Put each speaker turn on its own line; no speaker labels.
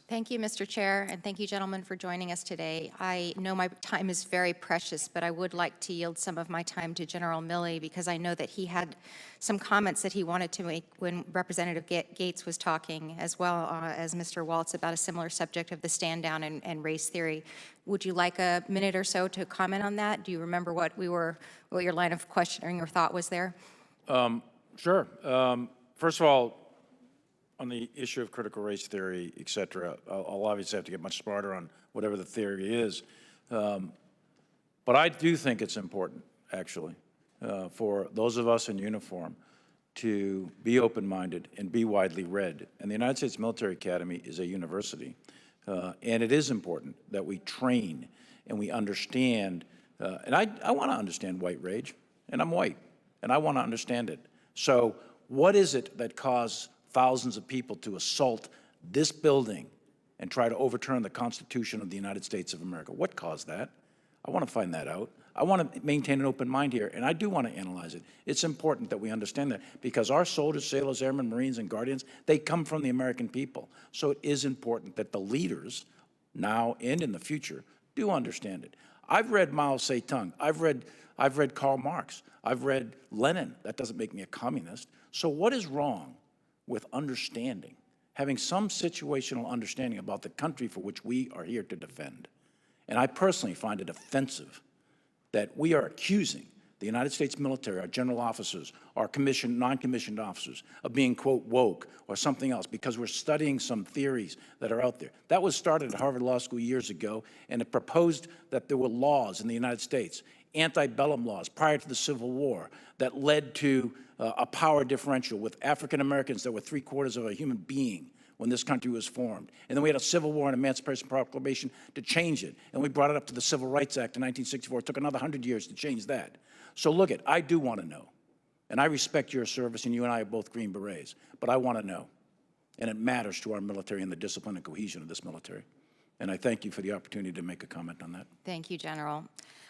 Thank you, Mr. Chair, and thank you, gentlemen, for joining us today. I know my time is very precious, but I would like to yield some of my time to General Milley because I know that he had some comments that he wanted to make when Representative Gates was talking, as well as Mr. Waltz, about a similar subject of the stand down and race theory. Would you like a minute or so to comment on that? Do you remember what your line of questioning or thought was there?
Sure. First of all, on the issue of critical race theory, et cetera, I'll obviously have to get much smarter on whatever the theory is. But I do think it's important, actually, for those of us in uniform to be open-minded and be widely read. And the United States Military Academy is a university. And it is important that we train and we understand. And I want to understand white rage, and I'm white, and I want to understand it. So what is it that caused thousands of people to assault this building and try to overturn the Constitution of the United States of America? What caused that? I want to find that out. I want to maintain an open mind here, and I do want to analyze it. It's important that we understand that because our soldiers, sailors, airmen, Marines, and Guardians, they come from the American people. So it is important that the leaders, now and in the future, do understand it. I've read Mao Zedong. I've read Karl Marx. I've read Lenin. That doesn't make me a communist. So what is wrong with understanding, having some situational understanding about the country for which we are here to defend? And I personally find it offensive that we are accusing the United States military, our general officers, our commissioned, non-commissioned officers, of being, quote, woke or something else because we're studying some theories that are out there. That was started at Harvard Law School years ago, and it proposed that there were laws in the United States, antebellum laws prior to the Civil War, that led to a power differential with African Americans that were 3/4 of a human being when this country was formed. And then we had a Civil War and Emancipation Proclamation to change it. And we brought it up to the Civil Rights Act in 1964. It took another 100 years to change that. So look, I do want to know. And I respect your service, and you and I are both Green Berets. But I want to know. And it matters to our military and the discipline and cohesion of this military. And I thank you for the opportunity to make a comment on that.
Thank you, General.